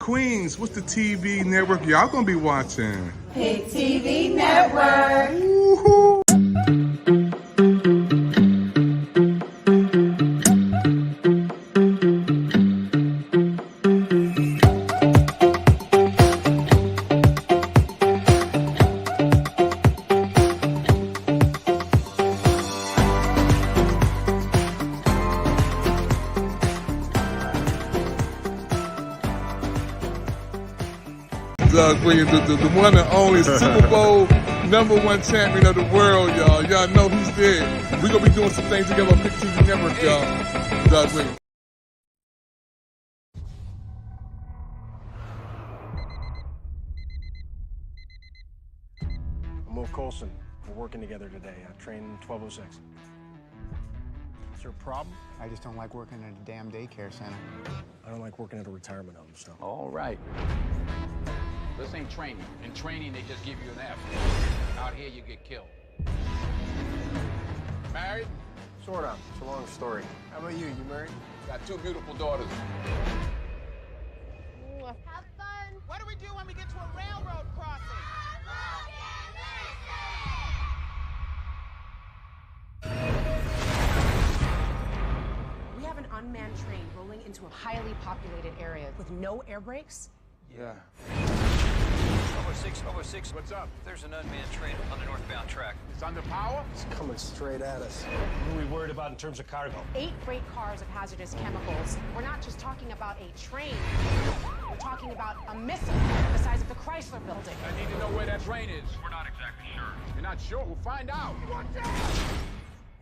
Queens, what's the TV network y'all gonna be watching? Pick TV Network. Woo-hoo. Doug Williams, the one and only Super Bowl #1 champion of the world, y'all. Y'all know he's there. We're going to be doing some things together on Pick TV Network, y'all. Doug Williams. I'm Will Coulson. We're working together today. I train 1206. Is there a problem? I just don't like working at a damn daycare center. I don't like working at a retirement home, so. All right. This ain't training. In training, they just give you an F. Out here, you get killed. Married? Sort of. It's a long story. How about you? You married? Got 2 beautiful daughters. Have fun. What do we do when we get to a railroad crossing? We have an unmanned train rolling into a highly populated area with no air brakes. Yeah. 006, what's up? There's an unmanned train on the northbound track. It's under power? It's coming straight at us. What are we worried about in terms of cargo? 8 freight cars of hazardous chemicals. We're not just talking about a train. We're talking about a missile the size of the Chrysler building. I need to know where that train is. We're not exactly sure. You're not sure? We'll find out.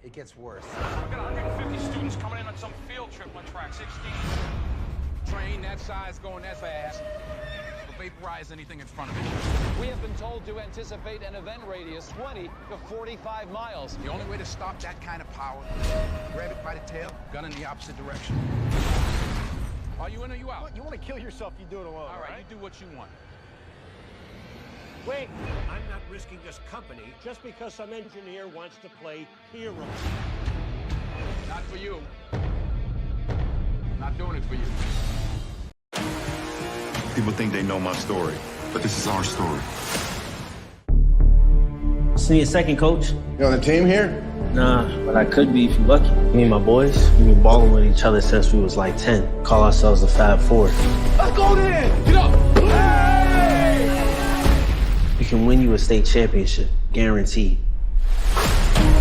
It gets worse. We've got 150 students coming in on some field trip on track 16. Train that size going that fast will vaporize anything in front of it. We have been told to anticipate an event radius 20 to 45 miles. The only way to stop that kind of power, grab it by the tail, gun in the opposite direction. Are you in or you out? You want to kill yourself, you do it alone. All right, you do what you want. Wait, I'm not risking this company just because some engineer wants to play hero. Not for you. Not doing it for you. People think they know my story, but this is our story. Senior second, coach. You on the team here? Nah, but I could be if you're lucky. Me and my boys, we've been balling with each other since we was like 10. Call ourselves the Fab Four. Let's go then! Get up! Hey! We can win you a state championship, guaranteed.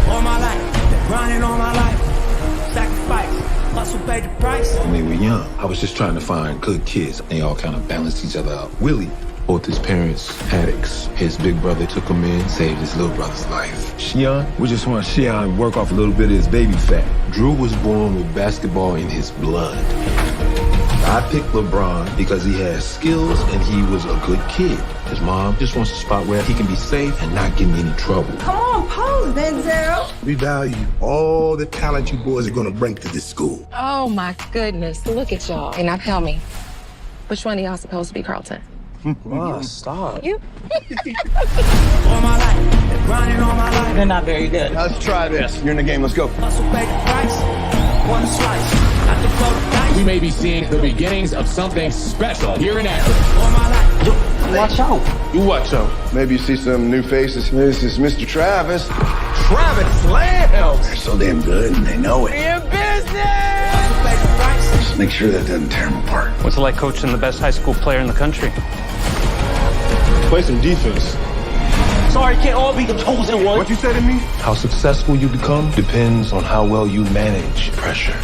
All my life, grinding all my life. Sacrifice, hustle paid the price. When they were young, I was just trying to find good kids. They all kind of balanced each other out. Willie, both his parents addicts. His big brother took him in, saved his little brother's life. Shion, we just want Shion to work off a little bit of his baby fat. Drew was born with basketball in his blood. I picked LeBron because he has skills and he was a good kid. His mom just wants a spot where he can be safe and not get in any trouble. Come on, pose, Denzel. We value all the talent you boys are going to bring to this school. Oh my goodness, look at y'all. And now tell me, which one of y'all supposed to be Carlton? Oh, stop. You? All my life, grinding all my life. They're not very good. Let's try this. You're in the game. Let's go. Hustle paid the price. One slice, not to float the dice. We may be seeing the beginnings of something special here in Akron. All my life. Watch out. You watch out. Maybe you see some new faces. This is Mr. Travis. Travis Lamb! They're so damn good and they know it. In business! Hustle paid the price. Just make sure that doesn't tear them apart. What's it like coaching the best high school player in the country? Play some defense. Sorry, can't all be the chosen one. What you say to me? How successful you become depends on how well you manage pressure.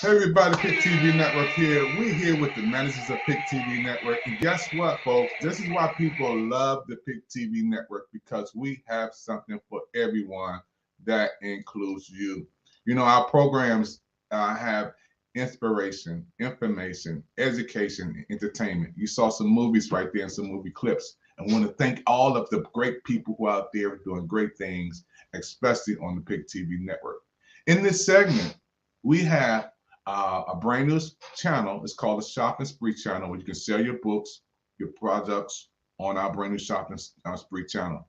Hey everybody, Pick TV Network here. We're here with the managers of Pick TV Network. And guess what, folks? This is why people love the Pick TV Network, because we have something for everyone. That includes you. You know, our programs have inspiration, information, education, and entertainment. You saw some movies right there and some movie clips. I want to thank all of the great people who are out there doing great things, especially on the Pick TV Network. In this segment, we have a brand new channel. It's called the Shopping Spree channel, where you can sell your books, your products, on our brand new Shopping Spree channel.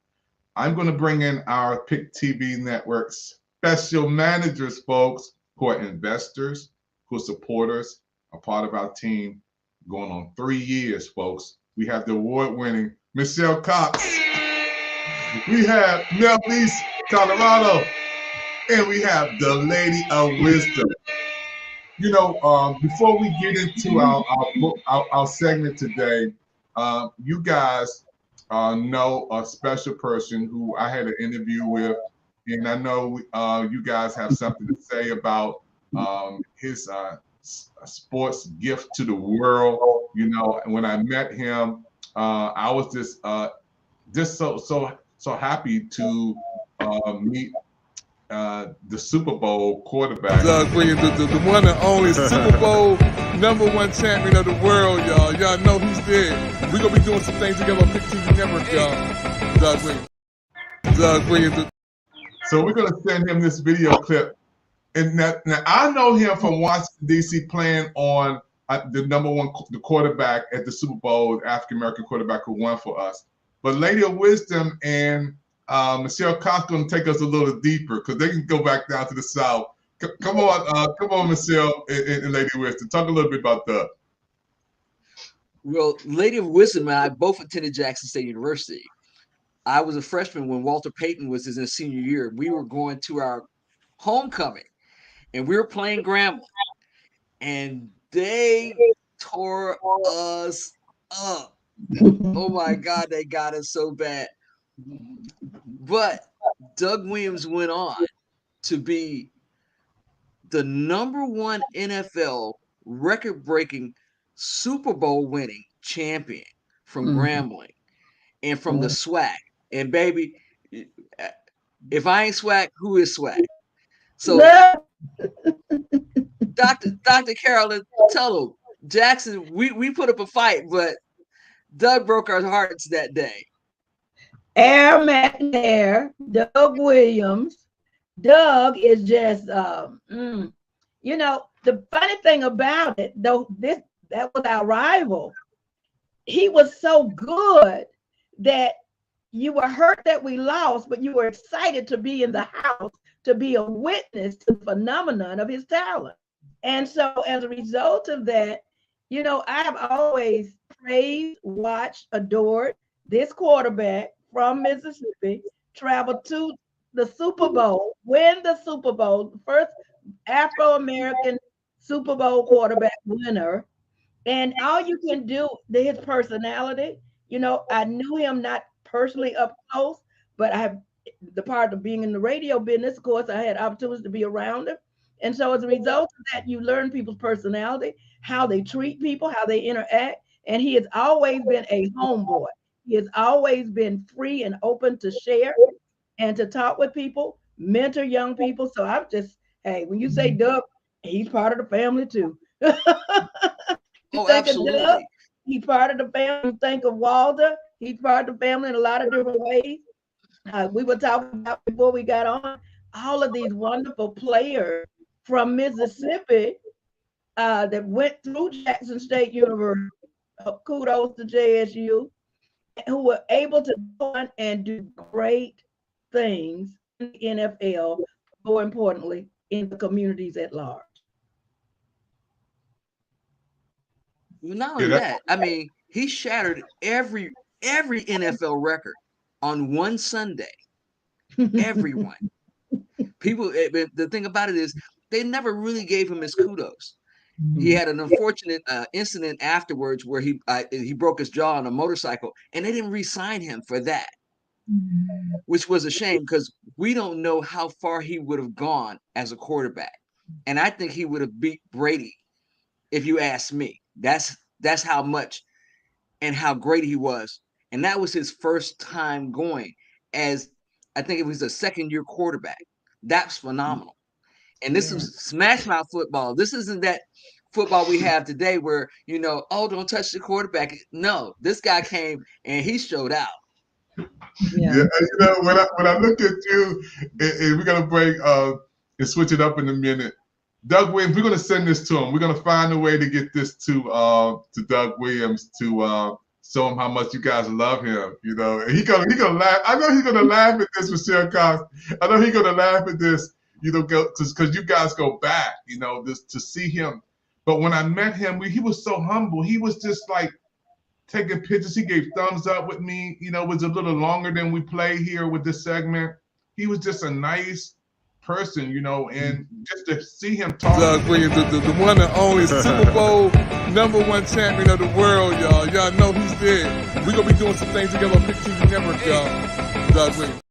I'm going to bring in our Pick TV Network special managers, folks, who are investors, who are supporters, a part of our team, going on 3 years, folks. We have the award-winning Michelle Cox. We have Mel East, Colorado, and we have the Lady of Wisdom. You know, before we get into our segment today, you guys know a special person who I had an interview with, and I know you guys have something to say about his sports gift to the world. You know, when I met him, I was just so happy to meet the Super Bowl quarterback. Doug Williams, the one and only Super Bowl #1 champion of the world, y'all. Y'all know he's there. We're going to be doing some things together on Pick TV Network, y'all. Doug Williams. Doug Williams. So we're going to send him this video clip. And now I know him from Washington, D.C. playing on the #1 the quarterback at the Super Bowl, the African-American quarterback who won for us. But Lady of Wisdom and Michelle Cox going to take us a little deeper because they can go back down to the South. Come on, Michelle and Lady of Wisdom. Talk a little bit about that. Well, Lady of Wisdom and I both attended Jackson State University. I was a freshman when Walter Payton was in his senior year. We were going to our homecoming, and we were playing Grambling, and they tore us up. Oh my God, they got us so bad. But Doug Williams went on to be the #1 NFL record-breaking Super Bowl winning champion from Grambling and from the SWAC. And baby, if I ain't SWAC, who is SWAC? So Dr. Carolyn, tell him, Jackson, we put up a fight, but Doug broke our hearts that day. Air McNair, Doug Williams. Doug is just, you know, the funny thing about it, though, that was our rival. He was so good that you were hurt that we lost, but you were excited to be in the house, to be a witness to the phenomenon of his talent. And so as a result of that, you know, I have always praised, watched, adored this quarterback from Mississippi, travel to the Super Bowl, win the Super Bowl, the first Afro-American Super Bowl quarterback winner. And all you can do, his personality, you know, I knew him not personally up close, but I have the part of being in the radio business, of course, I had opportunities to be around him. And so as a result of that, you learn people's personality, how they treat people, how they interact. And he has always been a homeboy. He has always been free and open to share and to talk with people, mentor young people. So I'm just, hey, when you say Doug, he's part of the family too. Oh, absolutely. Doug, he's part of the family. Think of Walter. He's part of the family in a lot of different ways. We were talking about before we got on, all of these wonderful players from Mississippi that went through Jackson State University. Kudos to JSU, who were able to go on and do great things in the NFL, more importantly, in the communities at large. Not only that, I mean, he shattered every NFL record on one Sunday. Everyone. People, the thing about it is they never really gave him his kudos. He had an unfortunate incident afterwards where he broke his jaw on a motorcycle, and they didn't re-sign him for that, which was a shame because we don't know how far he would have gone as a quarterback. And I think he would have beat Brady, if you ask me. That's how much and how great he was. And that was his first time going as, I think it was a second-year quarterback. That's phenomenal. And this is smash mouth football. This isn't that football we have today where, you know, oh, don't touch the quarterback. No, this guy came and he showed out. Yeah, you know, when I look at you, and we're gonna break and switch it up in a minute. Doug Williams, we're gonna send this to him. We're gonna find a way to get this to Doug Williams to show him how much you guys love him. You know, and he gonna laugh. I know he's gonna laugh at this, Michelle Cox. I know he's gonna laugh at this. You know, because you guys go back. You know, this to see him. But when I met him, he was so humble. He was just like taking pictures. He gave thumbs up with me. You know, it was a little longer than we play here with this segment. He was just a nice person, you know, and just to see him talk. Doug Williams, the one and only Super Bowl #1 champion of the world, y'all. Y'all know he's there. We're going to be doing some things together on Pick TV Network, y'all. Doug Williams.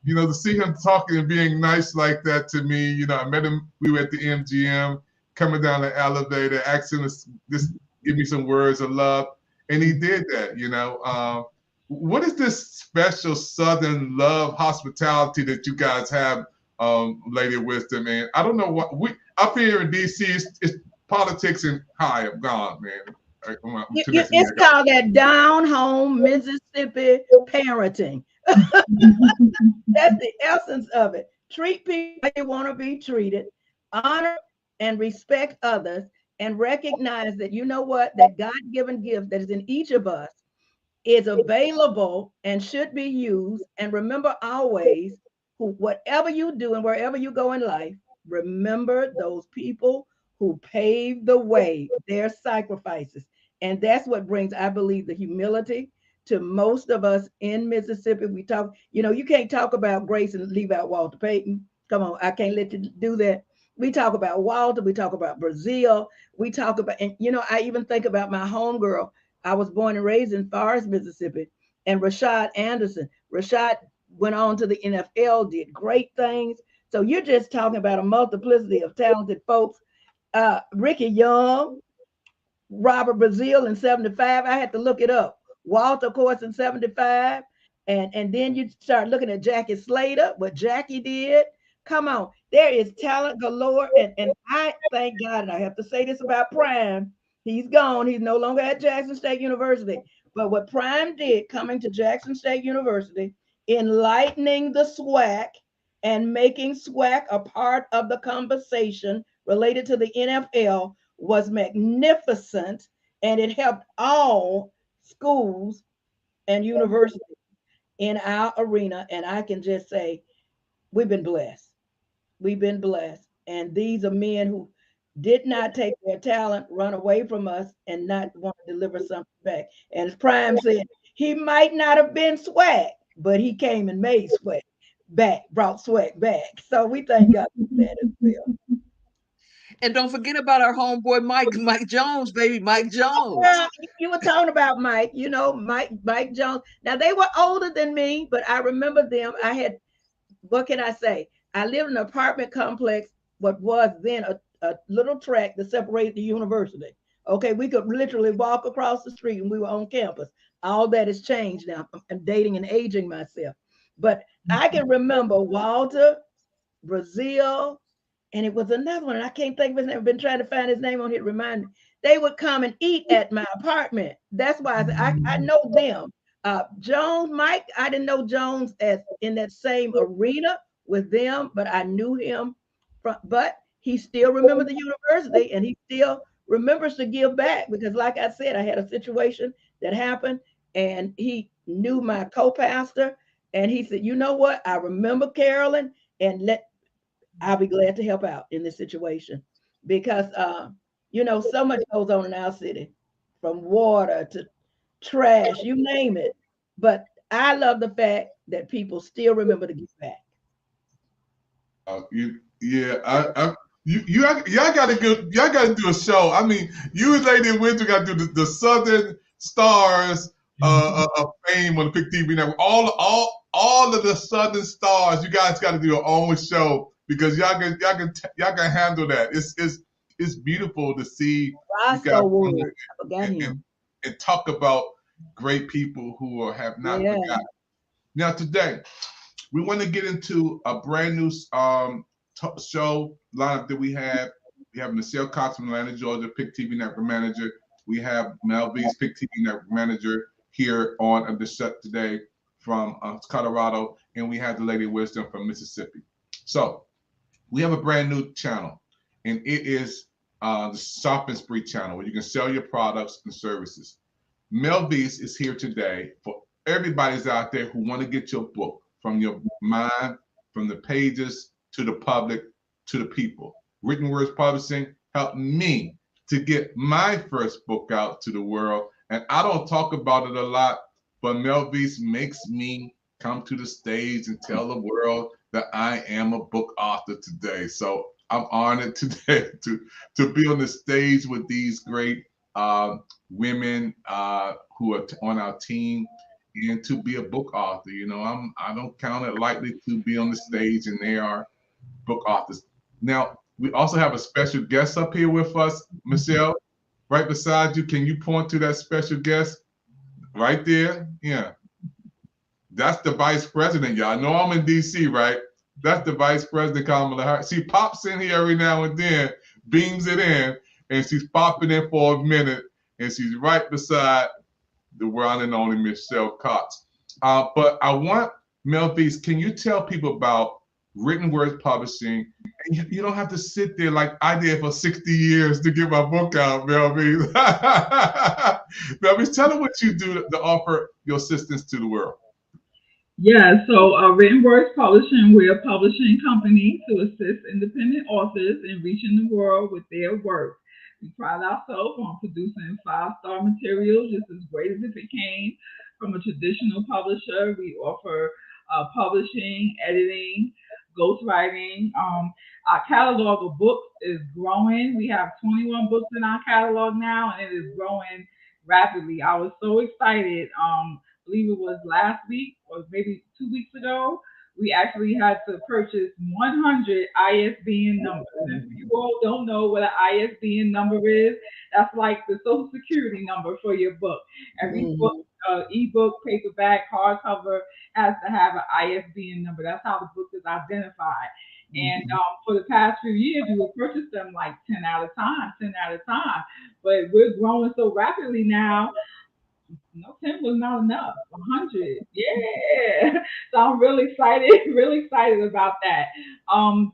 You know, to see him talking and being nice like that to me, you know, I met him, we were at the MGM, coming down the elevator, asking him to just give me some words of love, and he did that, you know. What is this special Southern love hospitality that you guys have, Lady of Wisdom, man? I don't know what up here in DC, it's politics and high have gone, man. It's called that down home Mississippi parenting. That's the essence of it. Treat people how you want to be treated, honor and respect others, and recognize that you know what, that God-given gift that is in each of us is available and should be used. And remember always, whatever you do and wherever you go in life, remember those people who paved the way, their sacrifices. And that's what brings, I believe, the humility to most of us in Mississippi. We talk, you know, you can't talk about Grace and leave out Walter Payton. Come on, I can't let you do that. We talk about Walter, we talk about Brazil, we talk about, and you know, I even think about my homegirl. I was born and raised in Forest, Mississippi, and Rashad Anderson. Rashad went on to the NFL, did great things. So you're just talking about a multiplicity of talented folks. Ricky Young, Robert Brazil in 75. I had to look it up. Walter, of course, in 75. And then you start looking at Jackie Slater, what Jackie did. Come on, there is talent galore. And I thank God, and I have to say this about Prime. He's gone. He's no longer at Jackson State University. But what Prime did coming to Jackson State University, enlightening the SWAC and making SWAC a part of the conversation related to the NFL was magnificent. And it helped all schools and universities in our arena. And I can just say, we've been blessed. We've been blessed. And these are men who did not take their talent, run away from us, and not want to deliver something back. And as Prime said, he might not have been SWAC, but he came and made SWAC back, brought SWAC back. So we thank God for that as well. And don't forget about our homeboy Mike Jones, baby, Mike Jones. Well, you were talking about Mike, you know, Mike Jones. Now they were older than me, but I remember them. I had, what can I say? I lived in an apartment complex, what was then a little tract that separated the university. Okay, we could literally walk across the street and we were on campus. All that has changed now. I'm dating and aging myself. But I can remember Walter, Brazil, and it was another one. I can't think of his name. I've been trying to find his name on here. Remind me. They would come and eat at my apartment. That's why I know them. Jones, Mike, I didn't know Jones as in that same arena with them, but I knew him but he still remembered the university and he still remembers to give back because like I said, I had a situation that happened and he knew my co-pastor and he said, you know what? I remember Carolyn and I'll be glad to help out in this situation because, you know, so much goes on in our city from water to trash, you name it. But I love the fact that people still remember to give back. Y'all gotta do a show. I mean, you and Lady of Wisdom got to do the Southern Stars of fame on the Pick TV Network. All of the Southern Stars, you guys got to do your own show because y'all can handle that. It's beautiful to see you guys and talk about great people who have not forgotten. Now today, we want to get into a brand new show lineup that we have. We have Michelle Cox from Atlanta, Georgia, Pick TV Network Manager. We have Mel V's Pick TV Network Manager here on the show today from Colorado, and we have the Lady of Wisdom from Mississippi. So we have a brand new channel, and it is the Shop and Spree channel where you can sell your products and services. Melvise is here today for everybody's out there who want to get your book from your mind, from the pages to the public, to the people. Written Words Publishing helped me to get my first book out to the world. And I don't talk about it a lot, but Melvise makes me come to the stage and tell the world that I am a book author today. So I'm honored today to be on the stage with these great women who are on our team, and to be a book author. You know, I don't count it lightly to be on the stage, and they are book authors. Now, we also have a special guest up here with us, Michelle, right beside you. Can you point to that special guest right there? Yeah. That's the vice president, y'all. I know I'm in DC, right? That's the vice president, Kamala Harris. She pops in here every now and then, beams it in, and she's popping in for a minute, and she's right beside the one and only Michelle Cox. But I want, Melvise, can you tell people about Written Words Publishing? And you don't have to sit there like I did for 60 years to get my book out, Melvise. Melvise, tell them what you do to offer your assistance to the world. Yeah, so Written Words Publishing, we're a publishing company to assist independent authors in reaching the world with their work. We pride ourselves on producing 5-star material just as great as if it came from a traditional publisher. We offer publishing, editing, ghostwriting. Our catalog of books is growing. We have 21 books in our catalog now, and it is growing rapidly. I was so excited. I believe it was last week or maybe 2 weeks ago, we actually had to purchase 100 ISBN numbers. And if you all don't know what an ISBN number is, that's like the Social Security number for your book. Every book, ebook, paperback, hardcover has to have an ISBN number. That's how the book is identified. And for the past few years, we would purchase them like 10 at a time. But we're growing so rapidly now. No, 10 was not enough. 100, yeah. So I'm really excited about that.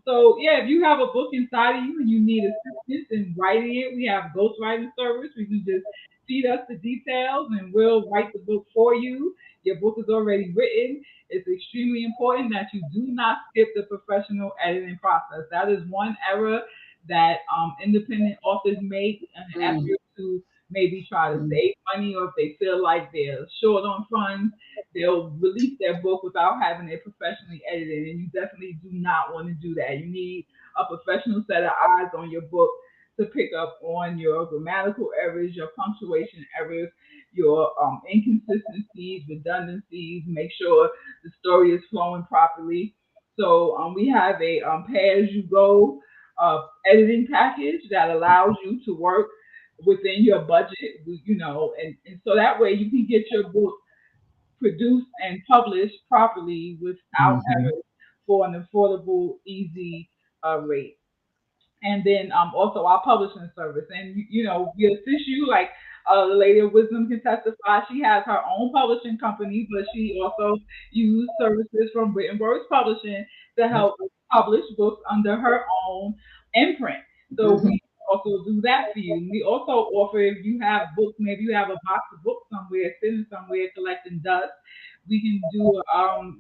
So yeah, if you have a book inside of you and you need assistance in writing it, we have a ghostwriting service. We can just feed us the details and we'll write the book for you. Your book is already written. It's extremely important that you do not skip the professional editing process. That is one error that independent authors make in an effort to maybe try to save money, or if they feel like they're short on funds, they'll release their book without having it professionally edited. And you definitely do not want to do that. You need a professional set of eyes on your book to pick up on your grammatical errors, your punctuation errors, your inconsistencies, redundancies, make sure the story is flowing properly. So we have a pay-as-you-go editing package that allows you to work within your budget, you know, and so that way you can get your book produced and published properly without errors for an affordable, easy rate. And then also our publishing service. And, you know, we assist you, like the Lady of Wisdom can testify. She has her own publishing company, but she also uses services from Written Words Publishing to help publish books under her own imprint. So we also do that for you. We also offer, if you have books, maybe you have a box of books somewhere, sitting somewhere collecting dust, we can do,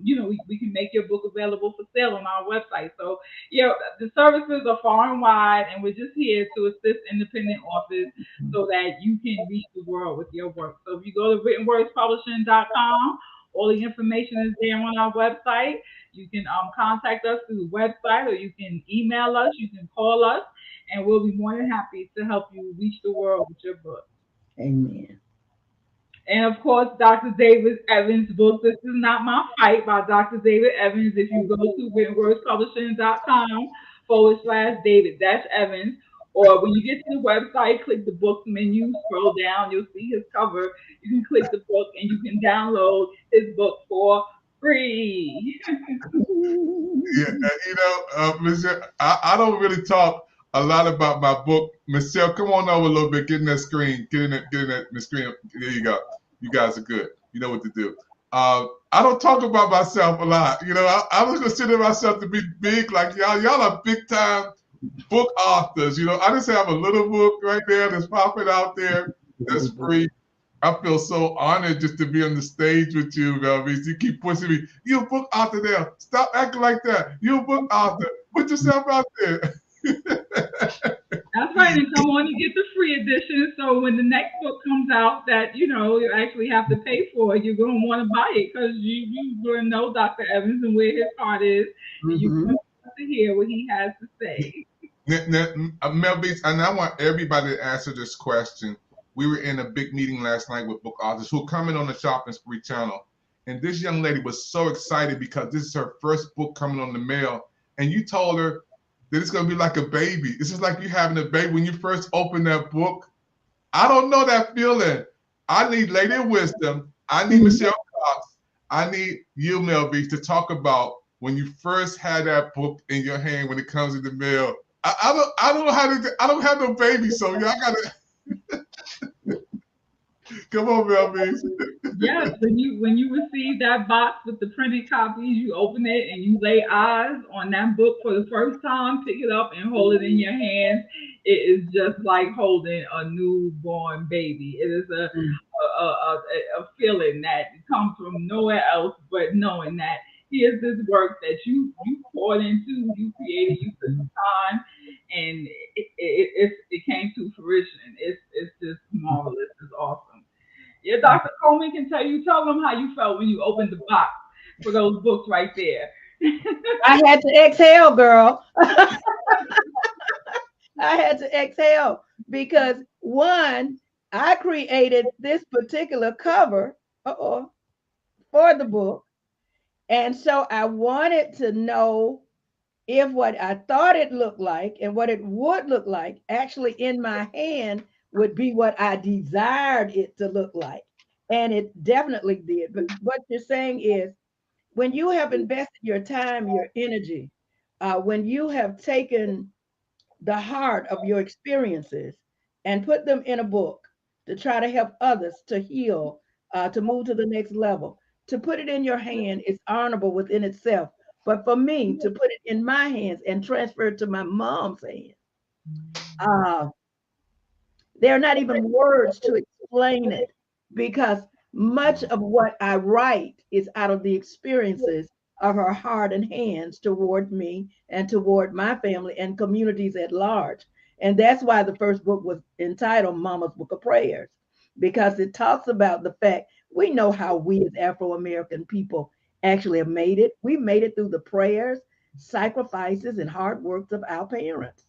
you know, we can make your book available for sale on our website. So, yeah, the services are far and wide, and we're just here to assist independent authors so that you can reach the world with your work. So if you go to writtenwordspublishing.com, all the information is there on our website. You can contact us through the website, or you can email us, you can call us, and we'll be more than happy to help you reach the world with your book. Amen. And of course, Dr. David Evans' book, This Is Not My Fight, by Dr. David Evans. If you go to writtenwordspublishing.com/David-Evans, or when you get to the website, click the books menu, scroll down, you'll see his cover. You can click the book and you can download his book for free. Yeah, you know, Michelle, I don't really talk a lot about my book. Michelle, come on over a little bit, get in that screen, get in that screen. There you go. You guys are good. You know what to do. I don't talk about myself a lot. You know, I don't consider myself to be big like y'all. Y'all are big time book authors. You know, I just have a little book right there that's popping out there that's free. I feel so honored just to be on the stage with you, Melvise. You keep pushing me. You're a book author there. Stop acting like that. You're a book author. Put yourself out there. That's right. And come on, you get the free edition. So when the next book comes out that, you actually have to pay for, you're going to want to buy it because you're going to know Dr. Evans and where his heart is. And you're going to want to hear what he has to say. Melvise, and I want everybody to answer this question. We were in a big meeting last night with book authors who are coming on the Shopping Spree channel. And this young lady was so excited because this is her first book coming on the mail. And you told her that it's going to be like a baby. It's just like you having a baby when you first open that book. I don't know that feeling. I need Lady of Wisdom. I need Michelle Cox. I need you, Melvise, to talk about when you first had that book in your hand when it comes in the mail. I don't know how to. I don't have no baby, so y'all gotta. Come on, Melvise. Yes, when you receive that box with the printed copies, you open it and you lay eyes on that book for the first time, pick it up and hold it in your hands. It is just like holding a newborn baby. It is a feeling that comes from nowhere else but knowing that here's this work that you poured into, you created, you took the time, and it came to fruition. It's just marvelous. It's awesome. Yeah, Dr. Coleman can tell them how you felt when you opened the box for those books right there. I had to exhale, girl. I had to exhale because one, I created this particular cover for the book. And so I wanted to know if what I thought it looked like and what it would look like actually in my hand would be what I desired it to look like. And it definitely did. But what you're saying is when you have invested your time, your energy, when you have taken the heart of your experiences and put them in a book to try to help others to heal, to move to the next level, to put it in your hand is honorable within itself. But for me to put it in my hands and transfer it to my mom's hands, there are not even words to explain it because much of what I write is out of the experiences of her heart and hands toward me and toward my family and communities at large. And that's why the first book was entitled Mama's Book of Prayers, because it talks about the fact we know how we as Afro-American people actually have made it. We made it through the prayers, sacrifices, and hard works of our parents.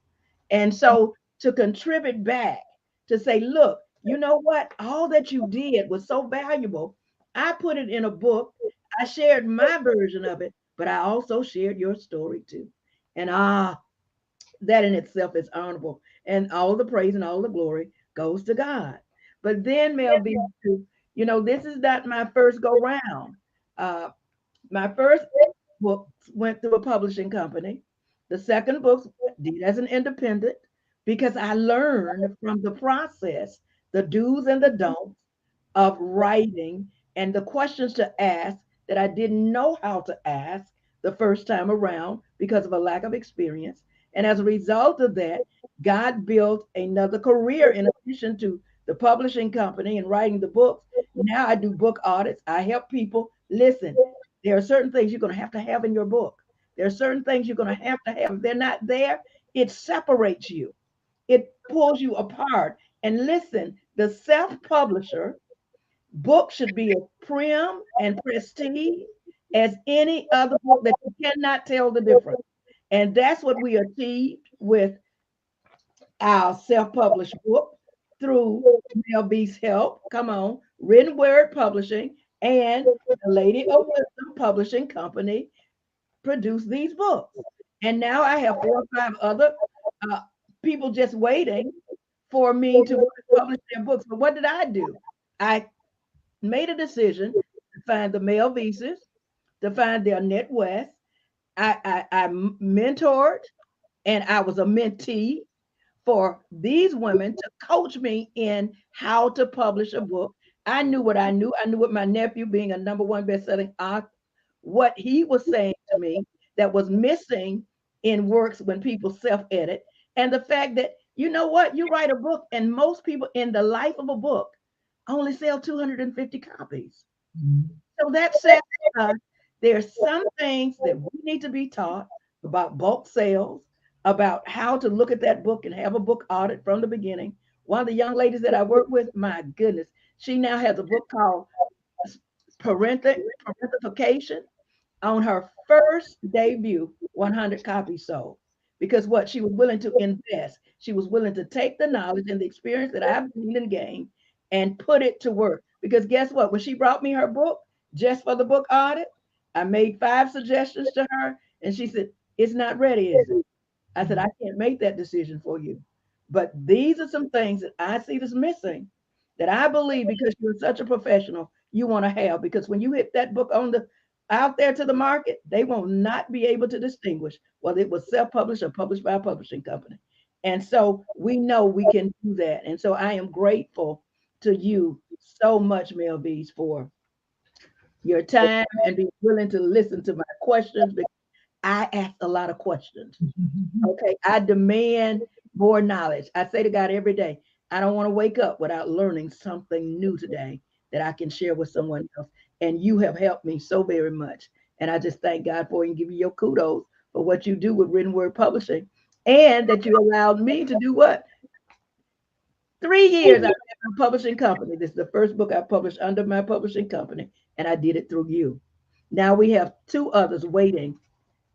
And so to contribute back, to say, look, you know what? All that you did was so valuable. I put it in a book. I shared my version of it, but I also shared your story too. And that in itself is honorable. And all the praise and all the glory goes to God. But then Melvise, this is not my first go round. My first book went through a publishing company. The second book did as an independent because I learned from the process, the do's and the don'ts of writing and the questions to ask that I didn't know how to ask the first time around because of a lack of experience. And as a result of that, God built another career in addition to the publishing company and writing the books. Now I do book audits. I help people. Listen, there are certain things you're going to have in your book. There are certain things you're going to have. If they're not there, it separates you. It pulls you apart. And listen, the self-publisher book should be as prim and prestige as any other book that you cannot tell the difference. And that's what we achieved with our self-published book through Melvise's help. Come on, Written Word Publishing and the Lady of Wisdom Publishing Company produced these books. And now I have 4 or 5 other people just waiting for me to publish their books. But what did I do? I made a decision to find the Melvises, to find the Annette West. I mentored and I was a mentee for these women to coach me in how to publish a book. I knew what I knew. I knew what my nephew, being a #1 best-selling author, what he was saying to me that was missing in works when people self-edit. And the fact that, you know what, you write a book and most people in the life of a book only sell 250 copies. So that says there's some things that we need to be taught about bulk sales, about how to look at that book and have a book audit from the beginning. One of the young ladies that I work with, my goodness, she now has a book called Parentification. On her first debut, 100 copies sold. Because what? She was willing to invest. She was willing to take the knowledge and the experience that I've gained and gained and put it to work. Because guess what? When she brought me her book, just for the book audit, I made 5 suggestions to her, and she said, it's not ready, is it? I said, I can't make that decision for you. But these are some things that I see that's missing that I believe, because you're such a professional, you want to have. Because when you hit that book out there to the market, they will not be able to distinguish whether it was self-published or published by a publishing company. And so we know we can do that. And so I am grateful to you so much, Melvise, for your time and being willing to listen to my questions, because I ask a lot of questions. Okay, I demand more knowledge. I say to God every day, I don't want to wake up without learning something new today that I can share with someone else. And you have helped me so very much. And I just thank God for you and give you your kudos for what you do with Written Word Publishing, and that you allowed me to do what? 3 years I've been a publishing company. This is the first book I published under my publishing company, and I did it through you. Now we have 2 others waiting.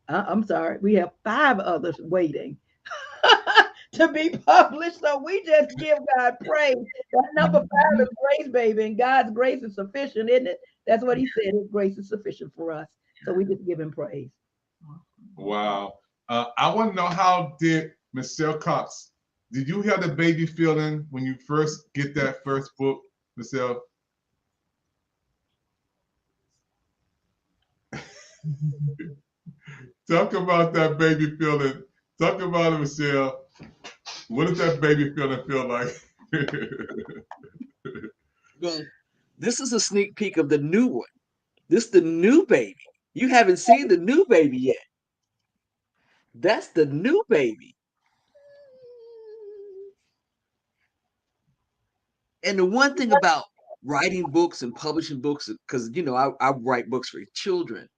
I'm sorry, we have 5 others waiting to be published. So we just give God praise. That number 5 is grace, baby, and God's grace is sufficient, isn't it? That's what he said. His grace is sufficient for us. So we just give him praise. Wow. I want to know, how did Michelle Cox, did you have the baby feeling when you first get that first book, Michelle? Talk about that baby feeling. Talk about it, Michelle. What does that baby feeling feel like? Well, this is a sneak peek of the new one. This is the new baby. You haven't seen the new baby yet. That's the new baby. And the one thing about writing books and publishing books, because, you know, I write books for children.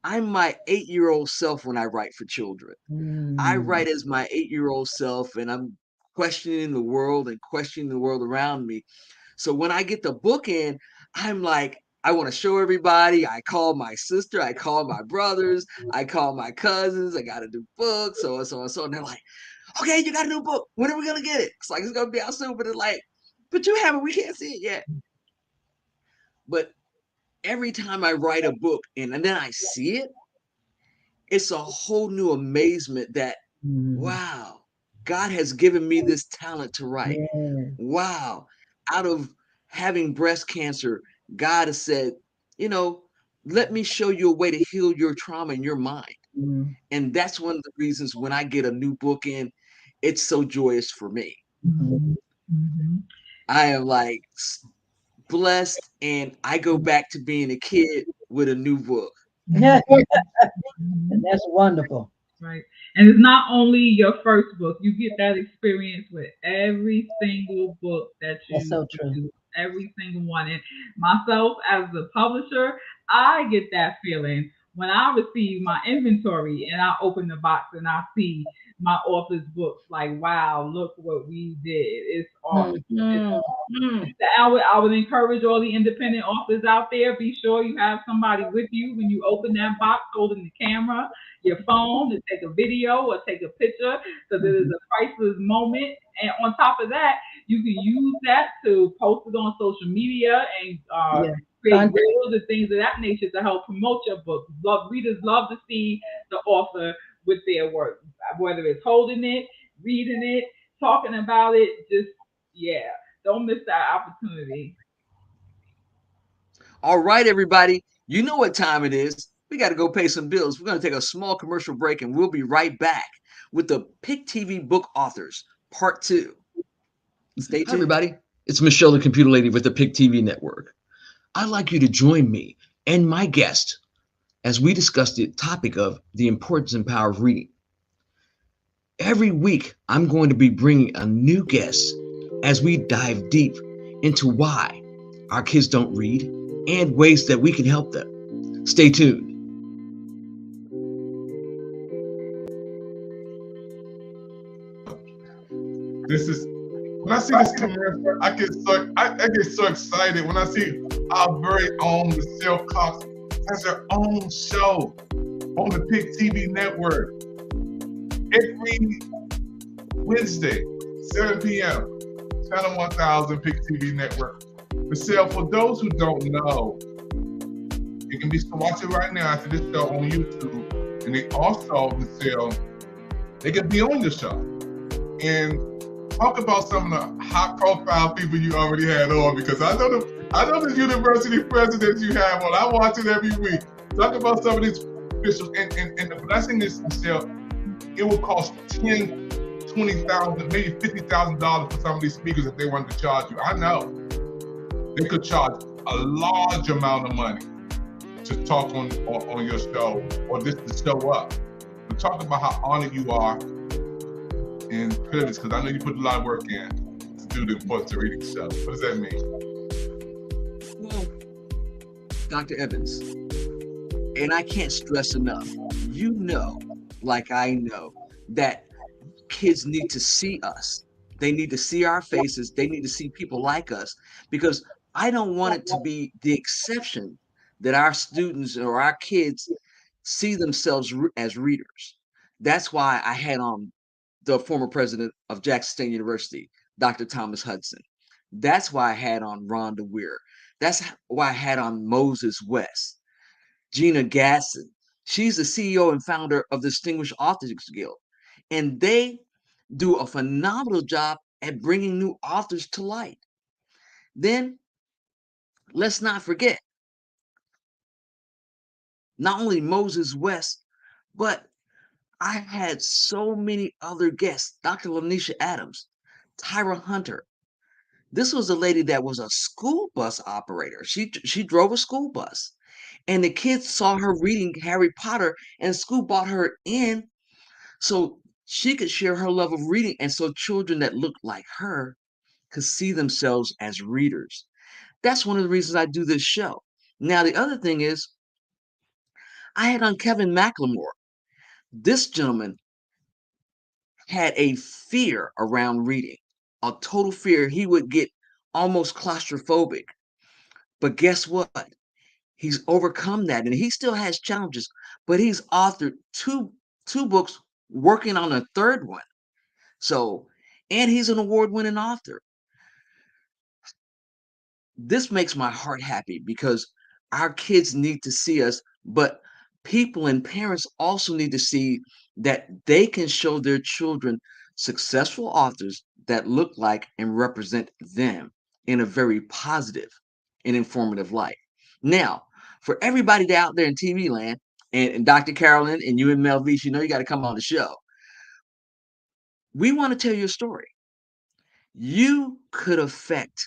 I'm my 8-year-old self when I write for children. I write as my 8-year-old self, and I'm questioning the world and questioning the world around me. So when I get the book in, I'm like, I want to show everybody. I call my sister, I call my brothers, I call my cousins. I got a new book, so and so and so. And they're like, okay, you got a new book. When are we gonna get it? It's like, it's gonna be out soon, but it's like, but you haven't, we can't see it yet. But every time I write a book and then I see it, it's a whole new amazement that, wow, God has given me this talent to write. Wow. Out of having breast cancer, God has said, you know, let me show you a way to heal your trauma in your mind. And that's one of the reasons when I get a new book in, it's so joyous for me. I am like blessed, and I go back to being a kid with a new book. And that's wonderful. Right. And it's not only your first book. You get that experience with every single book that you do. Every single one. And myself as a publisher, I get that feeling when I receive my inventory and I open the box and I see my author's books, like, wow, look what we did. It's awesome. I would encourage all the independent authors out there, be sure you have somebody with you when you open that box, holding the camera, your phone, to take a video or take a picture, because it is a priceless moment. And on top of that, you can use that to post it on social media and create videos and things of that nature to help promote your book. Readers love to see the author with their work, whether it's holding it, reading it, talking about it. Just, don't miss that opportunity. All right, everybody, you know what time it is. We got to go pay some bills. We're going to take a small commercial break, and we'll be right back with the Pick TV Book Authors Part 2. Stay tuned. Hi, everybody. It's Michelle, the Computer Lady with the Pick TV Network. I'd like you to join me and my guest as we discuss the topic of the importance and power of reading. Every week, I'm going to be bringing a new guest as we dive deep into why our kids don't read and ways that we can help them. Stay tuned. This is, when I see this commercial, I get so excited when I see our very own Michelle Cox has her own show on the Pick TV network every Wednesday, 7 p.m. Channel 1000 Pick TV network. Michelle, for those who don't know, you can be watching right now after this show on YouTube, and they also, Michelle, they can be on your show and talk about some of the high-profile people you already had on, because I know the university presidents you have on. I watch it every week. Talk about some of these officials, and the blessing is, Michelle, it will cost $10,000, $20,000, maybe $50,000 for some of these speakers if they wanted to charge you. I know they could charge a large amount of money to talk on your show or just to show up. But talk about how honored you are and privileged, because I know you put a lot of work in to do the Puerto Rican show. What does that mean? Well, Dr. Evans, and I can't stress enough, you know, like I know, that kids need to see us. They need to see our faces. They need to see people like us, because I don't want it to be the exception that our students or our kids see themselves as readers. That's why I had on the former president of Jackson State University, Dr. Thomas Hudson. That's why I had on Rhonda Weir. That's why I had on Moses West. Gina Gasson. She's the CEO and founder of the Distinguished Authors Guild. And they do a phenomenal job at bringing new authors to light. Then let's not forget, not only Moses West, but I had so many other guests. Dr. Lanisha Adams, Tyra Hunter. This was a lady that was a school bus operator. She drove a school bus, and the kids saw her reading Harry Potter, and school brought her in so she could share her love of reading, and so children that looked like her could see themselves as readers. That's one of the reasons I do this show. Now, the other thing is, I had on Kevin McLemore. This gentleman had a fear around reading, a total fear. He would get almost claustrophobic. But guess what? He's overcome that, and he still has challenges, but he's authored two books, working on a third one. So, and he's an award-winning author. This makes my heart happy, because our kids need to see us, but people and parents also need to see that they can show their children successful authors that look like and represent them in a very positive and informative light. Now, for everybody out there in TV land, and Dr. Carolyn and you and Melvise, you know you got to come on the show. We want to tell you a story. You could affect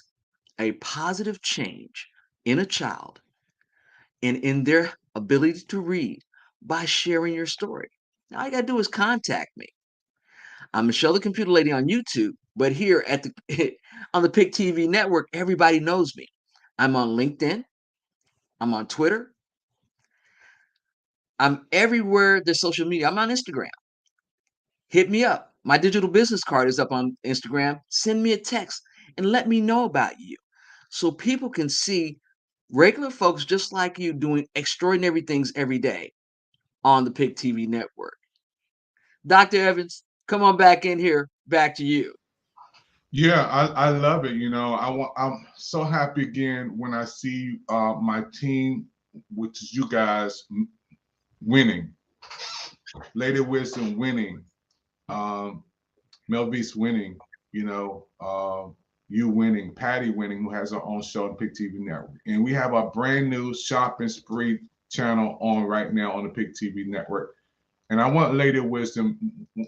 a positive change in a child and in their ability to read by sharing your story. Now, all you got to do is contact me. I'm Michelle the Computer Lady on YouTube, but here at on the Pick TV network, everybody knows me. I'm on LinkedIn. I'm on Twitter. I'm everywhere there's social media. I'm on Instagram. Hit me up. My digital business card is up on Instagram. Send me a text and let me know about you, so people can see regular folks just like you doing extraordinary things every day on the Pick TV network. Dr. Evans, come on back in here. Back to you. Yeah, I love it. You know, I'm so happy again when I see my team, which is you guys, winning. Lady Wisdom winning. Melvise winning. You know, you winning. Patty winning, who has her own show on Pick TV network. And we have our brand new Shopping Spree channel on right now on the Pick TV network. And I want Lady Wisdom.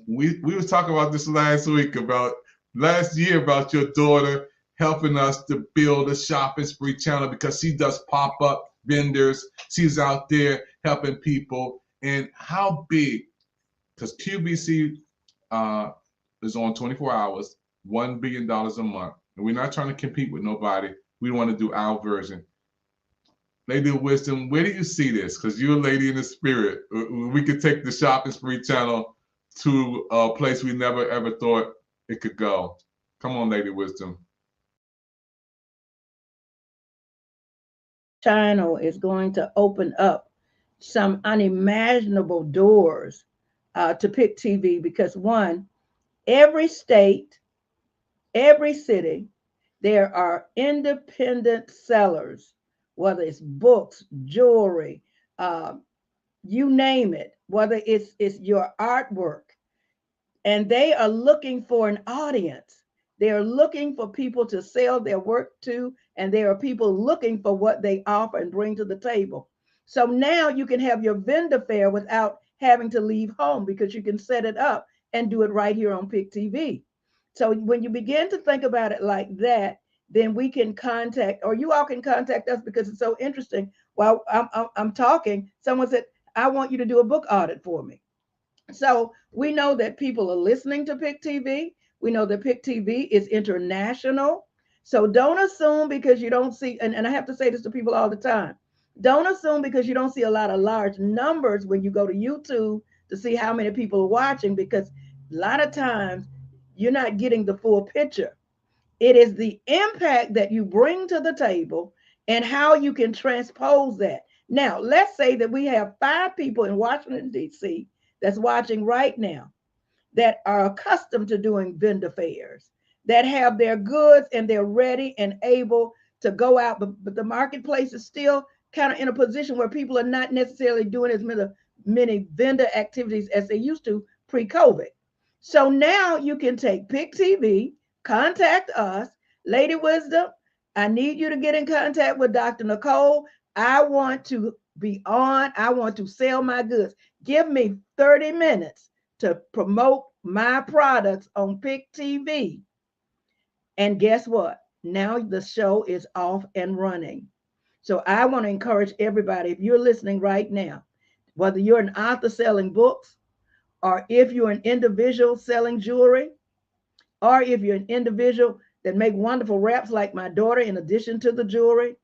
We was talking about this last year about your daughter helping us to build a Shopping Spree channel, because she does pop-up vendors. She's out there helping people. And how big, because QVC is on 24 hours, $1 billion a month. And we're not trying to compete with nobody. We want to do our version. Lady of Wisdom, where do you see this? Because you're a lady in the spirit. We could take the Shopping Spree channel to a place we never ever thought it could go. Come on, Lady Wisdom. Channel is going to open up some unimaginable doors to Pick TV, because one, every state, every city, there are independent sellers, whether it's books, jewelry, you name it, whether it's your artwork, and they are looking for an audience. They are looking for people to sell their work to, and there are people looking for what they offer and bring to the table. So now you can have your vendor fair without having to leave home, because you can set it up and do it right here on Pick TV. So when you begin to think about it like that, then we can contact, or you all can contact us, because it's so interesting. While I'm talking, someone said, I want you to do a book audit for me. So we know that people are listening to Pick TV. We know that Pick TV is international. So don't assume because you don't see, and I have to say this to people all the time, don't assume because you don't see a lot of large numbers when you go to YouTube to see how many people are watching, because a lot of times you're not getting the full picture. It is the impact that you bring to the table and how you can transpose that. Now, let's say that we have 5 people in Washington, D.C. that's watching right now that are accustomed to doing vendor fairs, that have their goods and they're ready and able to go out, but the marketplace is still kind of in a position where people are not necessarily doing as many vendor activities as they used to pre-COVID. So now you can take Pick TV, contact us, Lady Wisdom, I need you to get in contact with Dr. Nicole. I want to be on, I want to sell my goods. Give me 30 minutes to promote my products on Pick TV. And guess what? Now the show is off and running. So I want to encourage everybody, if you're listening right now, whether you're an author selling books, or if you're an individual selling jewelry, or if you're an individual that make wonderful wraps like my daughter in addition to the jewelry,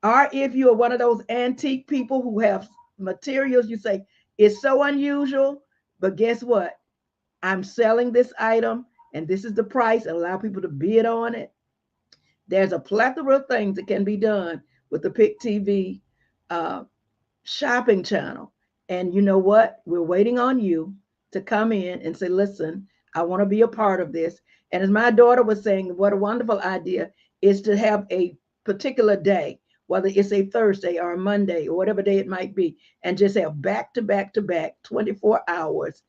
or if you're one of those antique people who have materials, you say, it's so unusual, but guess what? I'm selling this item and this is the price, and allow people to bid on it. There's a plethora of things that can be done with the Pick TV shopping channel. And you know what? We're waiting on you to come in and say, listen, I want to be a part of this. And as my daughter was saying, what a wonderful idea is to have a particular day, whether it's a Thursday or a Monday or whatever day it might be, and just have back to back 24 hours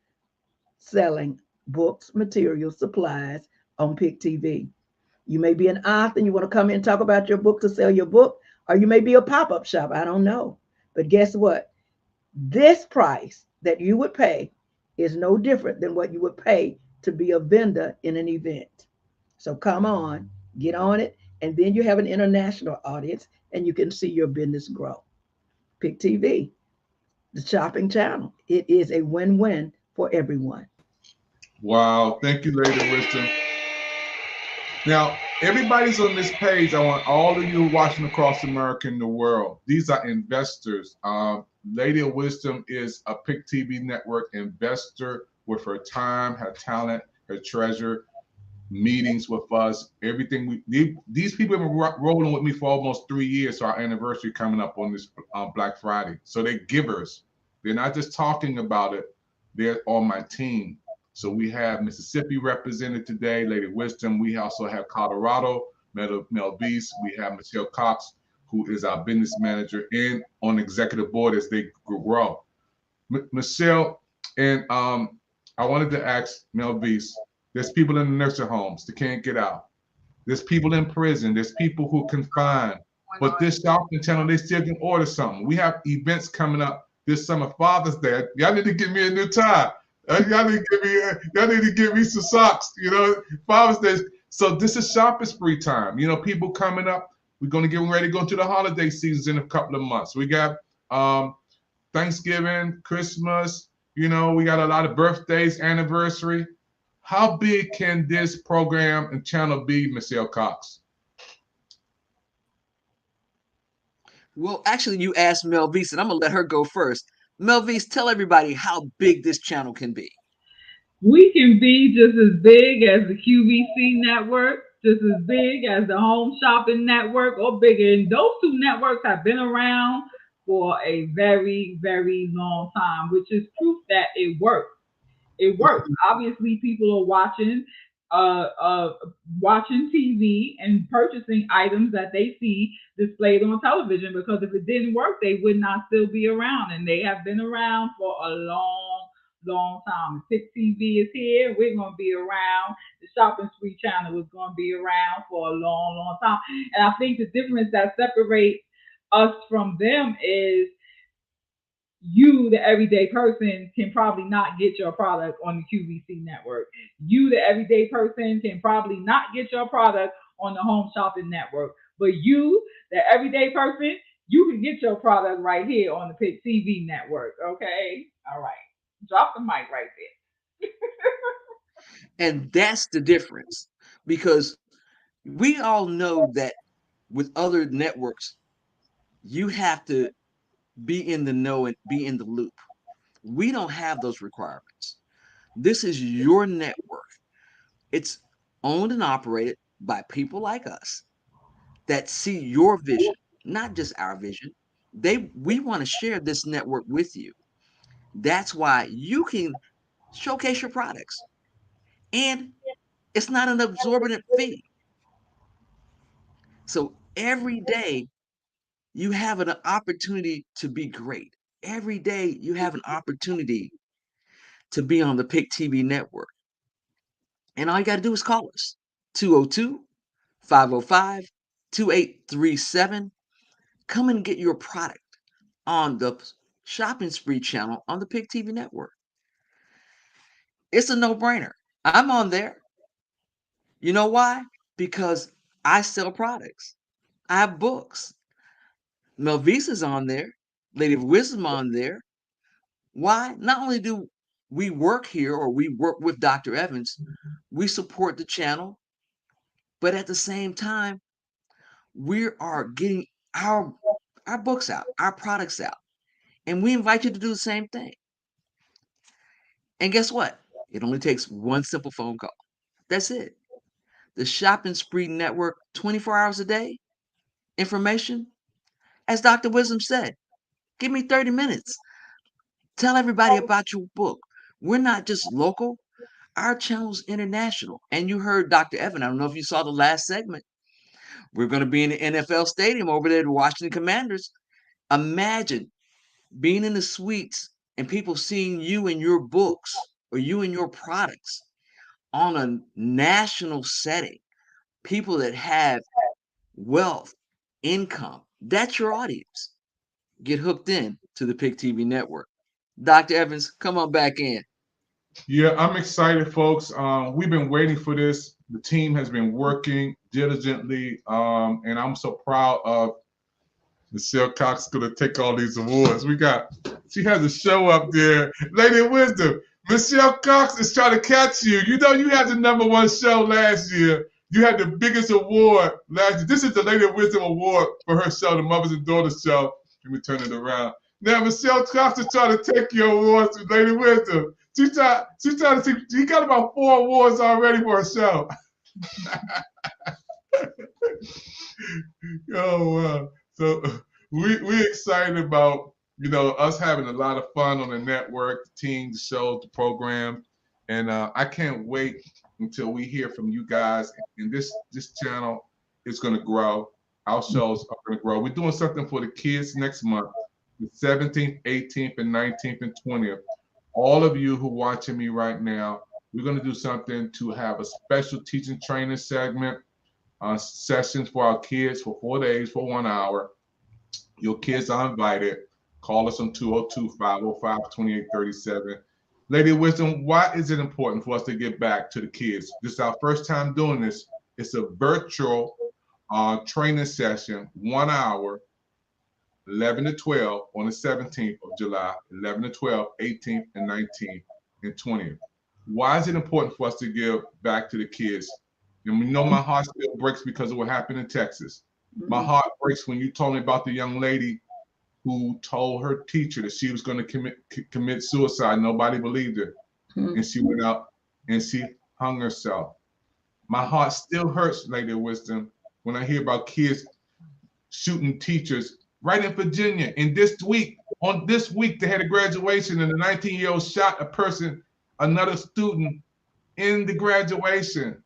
selling books, materials, supplies on Pick TV. You may be an author and you want to come in and talk about your book to sell your book, or you may be a pop-up shop. I don't know. But guess what? This price that you would pay is no different than what you would pay to be a vendor in an event. So come on, get on it, and then you have an international audience and you can see your business grow. Pick TV, the shopping channel. It is a win-win for everyone. Wow, thank you, Lady Wisdom. Now, everybody's on this page. I want all of you watching across America and the world. These are investors. Lady of Wisdom is a Pick TV network investor with her time, her talent, her treasure, meetings with us, everything. These people have been rolling with me for almost 3 years, so our anniversary coming up on this Black Friday. So they're givers. They're not just talking about it. They're on my team. So we have Mississippi represented today, Lady Wisdom. We also have Colorado, Mel Beast. We have Michelle Cox, who is our business manager and on executive board as they grow. Michelle, and I wanted to ask Mel Beast, there's people in the nursing homes that can't get out. There's people in prison. There's people who are confined. But this shopping channel, they still can order something. We have events coming up this summer, Father's Day. Y'all need to give me a new tie. Y'all need to give me some socks, you know, Father's Day. So this is shopping spree time. You know, people coming up. We're going to get ready to go into the holiday seasons in a couple of months. We got Thanksgiving, Christmas. You know, we got a lot of birthdays, anniversary. How big can this program and channel be, Michelle Cox? Well, actually, you asked Melvise, and I'm gonna let her go first. Melvise, tell everybody how big this channel can be. We can be just as big as the QVC network, just as big as the Home Shopping Network, or bigger. And those two networks have been around for a very, very long time, which is proof that it works. It works. Obviously, people are watching TV and purchasing items that they see displayed on television, because if it didn't work, they would not still be around, and they have been around for a long time. Pick TV is here. We're going to be around. The Shopping Spree channel is going to be around for a long time. And I think the difference that separates us from them is you, the everyday person, can probably not get your product on the QVC network. You, the everyday person, can probably not get your product on the Home Shopping Network. But you, the everyday person, you can get your product right here on the Pick TV network. Okay? All right. Drop the mic right there. And that's the difference, because we all know that with other networks, you have to be in the know and be in the loop. We don't have those requirements. This is your network. It's owned and operated by people like us that see your vision, not just our vision. We want to share this network with you. That's why you can showcase your products. And it's not an exorbitant fee. So every day you have an opportunity to be great. Every day you have an opportunity to be on the Pick TV network. And all you got to do is call us 202-505-2837. Come and get your product on the Shopping Spree channel on the Pick TV network. It's a no-brainer. I'm on there. You know why? Because I sell products. I have books. Melvise is on there. Lady of Wisdom on there. Why? Not only do we work here, or we work with Dr. Evans, we support the channel, but at the same time, we are getting our books out, our products out, and we invite you to do the same thing. And guess what? It only takes one simple phone call. That's it. The Shopping Spree network, 24 hours a day. Information, as Dr. Wisdom said, give me 30 minutes. Tell everybody about your book. We're not just local. Our channel's international. And you heard Dr. Evan. I don't know if you saw the last segment. We're going to be in the NFL stadium over there, the Washington Commanders. Imagine being in the suites and people seeing you and your books, or you and your products, on a national setting. People that have wealth, income. That's your audience. Get hooked in to the Pick TV network. Dr. Evans, come on back in. Yeah, I'm excited, folks. We've been waiting for this. The team has been working diligently, and I'm so proud of Michelle Cox. Going to take all these awards. She has a show up there. Lady of Wisdom, Michelle Cox is trying to catch you. You know, you had the #1 show last year. You had the biggest award last year. This is the Lady of Wisdom Award for her show, the Mothers and Daughters Show. Let me turn it around. Now, Michelle Cox is trying to take your awards to Lady Wisdom. She's trying to see. She got about 4 awards already for her show. Oh, wow. So we're excited about, us having a lot of fun on the network, the team, the shows, the program. And I can't wait until we hear from you guys. And this channel is going to grow. Our shows are going to grow. We're doing something for the kids next month, the 17th, 18th, and 19th, and 20th. All of you who are watching me right now, we're going to do something to have a special teaching training segment, sessions for our kids for 4 days for 1 hour. Your kids are invited. Call us on 202-505-2837. Lady of Wisdom, why is it important for us to get back to the kids? This is our first time doing this. It's a virtual training session, 1 hour, 11 to 12 on the 17th of July, 11 to 12, 18th and 19th and 20th. Why is it important for us to give back to the kids? And we know my heart still breaks because of what happened in Texas. My heart breaks when you told me about the young lady who told her teacher that she was going to commit suicide. Nobody believed her. And she went out and she hung herself. My heart still hurts, Lady of Wisdom, when I hear about kids shooting teachers right in Virginia. And this week, they had a graduation and a 19-year-old shot a person, another student, in the graduation.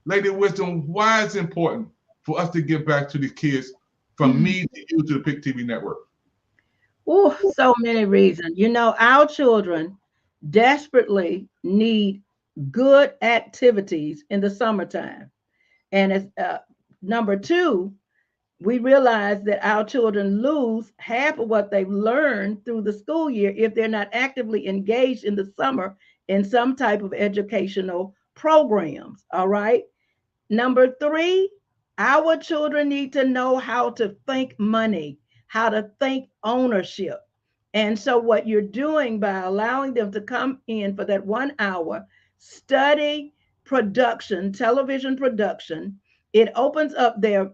Lady of Wisdom, why is it important for us to give back to the kids, from me to you to the PIC TV network? Oh, so many reasons. You know, our children desperately need good activities in the summertime. And as number two, we realize that our children lose half of what they've learned through the school year if they're not actively engaged in the summer in some type of educational programs. All right. Number three, our children need to know how to think money, how to think ownership. And so what you're doing by allowing them to come in for that 1 hour, study production, television production, it opens up their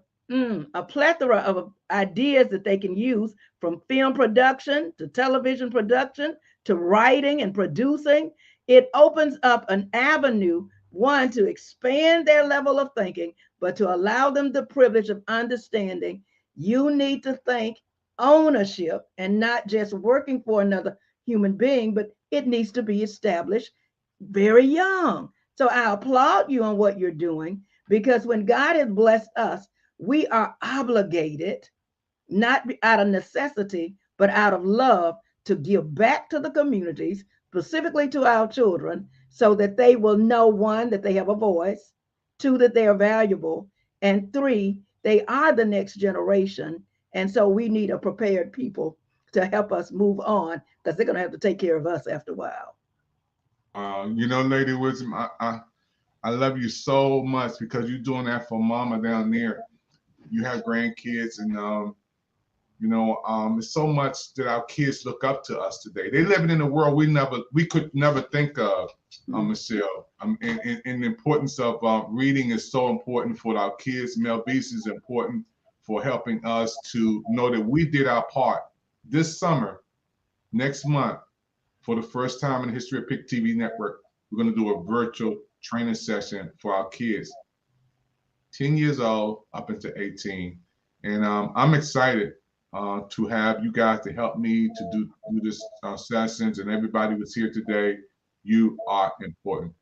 a plethora of ideas that they can use, from film production to television production to writing and producing. It opens up an avenue, one, to expand their level of thinking, but to allow them the privilege of understanding you need to think ownership and not just working for another human being, but it needs to be established very young. So I applaud you on what you're doing, because when God has blessed us, we are obligated, not out of necessity, but out of love, to give back to the communities, specifically to our children, so that they will know, one, that they have a voice, two, that they are valuable, and three, they are the next generation. And so we need a prepared people to help us move on, because they're going to have to take care of us after a while. You know, Lady Wisdom, I love you so much, because you're doing that for Mama down there. You have grandkids, and there's so much that our kids look up to us today. They're living in a world we could never think of, Michelle. And the importance of reading is so important for our kids. Mel Beast is important for helping us to know that we did our part. This summer, next month, for the first time in the history of PIC TV Network, we're going to do a virtual training session for our kids, 10 years old up into 18. And I'm excited to have you guys to help me to do this sessions, and everybody who's here today. You are important.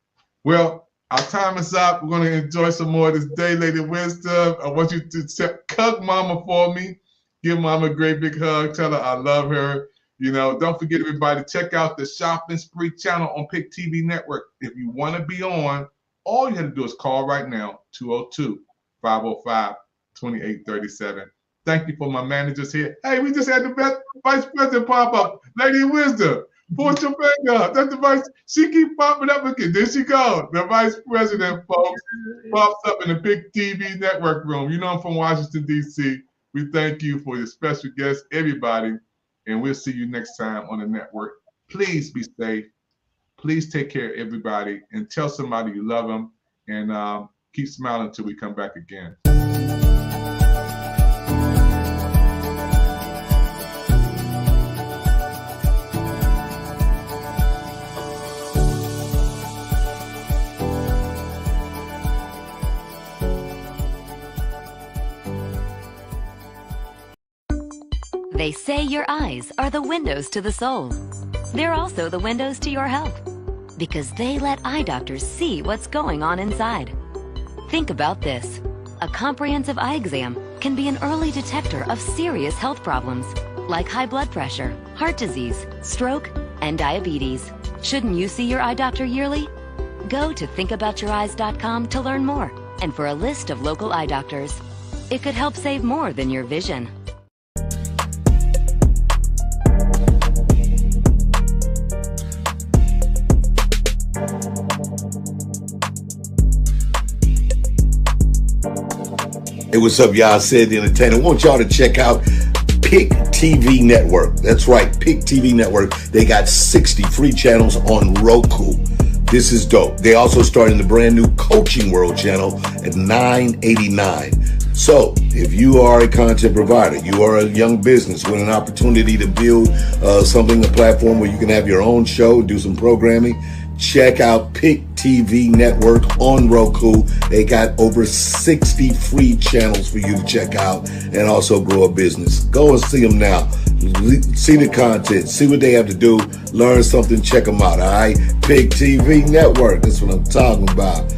Well, our time is up. We're going to enjoy some more of this day, Lady Wisdom. I want you to hug Mama for me. Give Mama a great big hug. Tell her I love her. You know, don't forget, everybody, check out the Shopping Spree channel on PIC TV Network. If you want to be on, all you have to do is call right now, 202-505-2837. Thank you for my managers here. Hey, we just had the best Vice President pop up. Lady Wisdom, put your finger up. That's the vice. She keep popping up again. There she goes. The Vice President, folks, pops up in the PIC TV Network room. You know I'm from Washington, D.C. We thank you for your special guests, everybody. And we'll see you next time on the network. Please be safe. Please take care of everybody, and tell somebody you love them, and keep smiling until we come back again. They say your eyes are the windows to the soul. They're also the windows to your health, because they let eye doctors see what's going on inside. Think about this. A comprehensive eye exam can be an early detector of serious health problems, like high blood pressure, heart disease, stroke, and diabetes. Shouldn't you see your eye doctor yearly? Go to thinkaboutyoureyes.com to learn more, and for a list of local eye doctors. It could help save more than your vision. Hey, what's up, y'all? Sid the Entertainer. I want y'all to check out PIC TV Network. That's right, PIC TV Network. They got 60 free channels on Roku. This is dope. They also started the brand new Coaching World channel at $9.89. So if you are a content provider, you are a young business with an opportunity to build a platform where you can have your own show, do some programming, check out Pick TV Network on Roku. They got over 60 free channels for you to check out and also grow a business. Go and see them now. See the content. See what they have to do. Learn something. Check them out. All right. Pick TV Network. That's what I'm talking about.